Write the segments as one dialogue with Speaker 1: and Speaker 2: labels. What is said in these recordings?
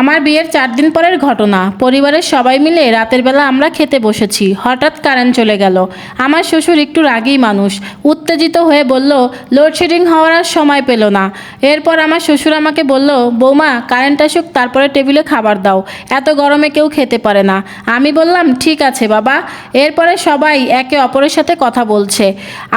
Speaker 1: আমার বিয়ের 4 দিন পরের ঘটনা। পরিবারের সবাই মিলে রাতের বেলা আমরা খেতে বসেছি, হঠাৎ কারেন্ট চলে গেল। আমার শ্বশুর একটু রাগী মানুষ, উত্তেজিত হয়ে বলল লোডশেডিং হওয়ার আর সময় পেল না। এরপর আমার শ্বশুর আমাকে বলল, বৌমা কারেন্ট আসুক তারপরে টেবিলে খাবার দাও, এত গরমে কেউ খেতে পারে না। আমি বললাম ঠিক আছে বাবা। এরপরে সবাই একে অপরের সাথে কথা বলছে।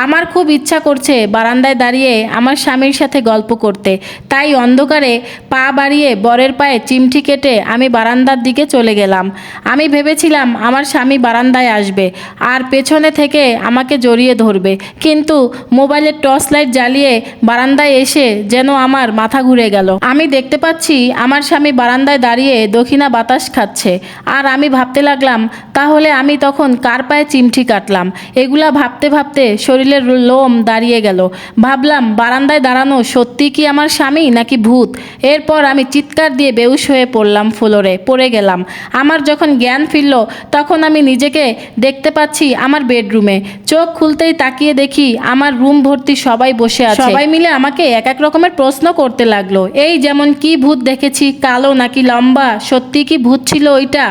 Speaker 1: আমার খুব ইচ্ছা করছে বারান্দায় দাঁড়িয়ে আমার স্বামীর সাথে গল্প করতে, তাই অন্ধকারে পা বাড়িয়ে বরের পায়ে চিমটি কেটে আমি বারান্দার দিকে চলে গেলাম। আমি ভেবেছিলাম আমার স্বামী বারান্দায় আসবে আর পেছনে থেকে আমাকে জড়িয়ে ধরবে, কিন্তু মোবাইলের টর্চ লাইট জ্বালিয়ে বারান্দায় এসে যেন আমার মাথা ঘুরে গেল। আমি দেখতে পাচ্ছি আমার স্বামী বারান্দায় দাঁড়িয়ে দক্ষিণা বাতাস খাচ্ছে, আর আমি ভাবতে লাগলাম তাহলে আমি তখন কার পায়ে চিমটি কাটলাম। এগুলা ভাবতে ভাবতে শরীরের লোম দাঁড়িয়ে গেল। ভাবলাম বারান্দায় দাঁড়ানো সত্যি কি আমার স্বামী নাকি ভূত। এরপর আমি চিৎকার দিয়ে বেহুশ হয়ে পড়লাম, ফ্লোরে পড়ে গেলাম। আমার যখন জ্ঞান ফিরল তখন আমি নিজেকে দেখতে পাচ্ছি আমার বেডরুমে। চোখ খুলতেই তাকিয়ে দেখি আমার রুম ভর্তি সবাই বসে আছে। সবাই মিলে আমাকে এক এক রকমের প্রশ্ন করতে লাগলো, এই যেমন কি ভূত দেখেছি, কালো নাকি লম্বা, সত্যি কি ভূত ছিল ওইটা।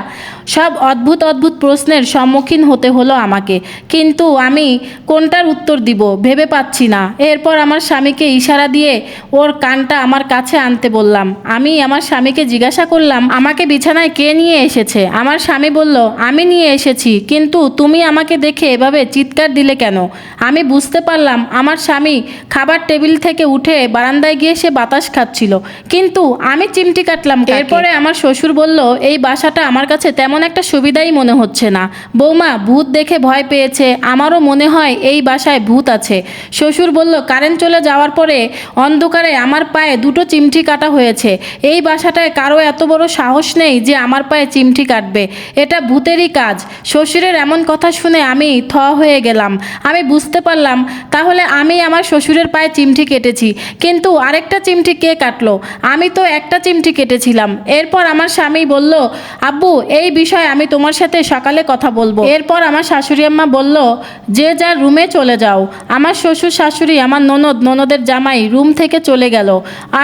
Speaker 1: সব অদ্ভুত অদ্ভুত প্রশ্নের সম্মুখীন হতে হলো আমাকে, কিন্তু আমি কোনটার উত্তর দিব ভেবে পাচ্ছি না। এরপর আমার স্বামীকে ইশারা দিয়ে ওর কানটা আমার কাছে আনতে বললাম। আমি আমার স্বামীকে জিজ্ঞাসা করলাম আমাকে বিছানায় কে নিয়ে এসেছে। আমার স্বামী বলল আমি নিয়ে এসেছি, কিন্তু তুমি আমাকে দেখে এভাবে চিৎকার দিলে কেন। আমি বুঝতে পারলাম আমার স্বামী খাবার টেবিল থেকে উঠে বারান্দায় গিয়ে সে বাতাস খাচ্ছিল, কিন্তু আমি চিমটি কাটলাম। এরপরে আমার শ্বশুর বলল এই বাসাটা আমার কাছে তেমন একটা সুবিধাই মনে হচ্ছে না। বৌমা ভূত দেখে ভয় পেয়েছে, আমারও মনে হয় এই বাসায় ভূত আছে। শ্বশুর বলল কারেন্ট চলে যাওয়ার পরে অন্ধকারে আমার পায়ে দুটো চিমটি কাটা হয়েছে। এই বাসাটায় কারো এত বড় সাহস নেই যে আমার পায়ে চিমটি কাটবে, এটা ভূতেরই কাজ। শ্বশুরের এমন কথা শুনে আমি থ হয়ে গেলাম। আমি বুঝতে পারলাম তাহলে আমি আমার শ্বশুরের পায়ে চিমটি কেটেছি, কিন্তু আরেকটা চিমটি কে কাটলো। আমি তো একটা চিমটি কেটেছিলাম। এরপর আমার স্বামী বলল আব্বু এই বিষয়ে আমি তোমার সাথে সকালে কথা বলবো। এরপর আমার শাশুড়ি আম্মা বলল যে যার রুমে চলে যাও। আমার শ্বশুর শাশুড়ি, আমার ননদের জামাই রুম থেকে চলে গেল,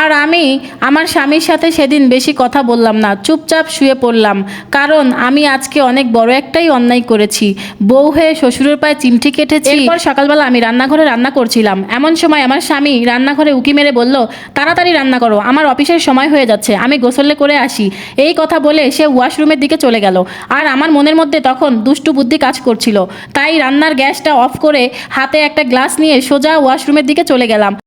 Speaker 1: আর আমি আমার স্বামীর সাথে সেদিন বেশি কথা বললাম না, চুপচাপ শুয়ে পড়লাম। কারণ আমি আজকে অনেক বড় একটাই অন্যায় করেছি, বউ হয়ে শ্বশুরের পায়ে চিমটি কেটেছি। এরপর সকালবেলা আমি রান্নাঘরে রান্না করছিলাম, এমন সময় আমার স্বামী রান্নাঘরে উকি মেরে বলল তাড়াতাড়ি রান্না করো, আমার অফিসের সময় হয়ে যাচ্ছে, আমি গোসলে করে আসি। এই কথা বলে সে ওয়াশরুমের দিকে চলে গেল, আর আমার মনের মধ্যে তখন দুষ্টু বুদ্ধি কাজ করছিল, তাই রান্নার গ্যাসটা অফ করে হাতে একটা গ্লাস নিয়ে সোজা ওয়াশরুমের দিকে চলে গেলাম।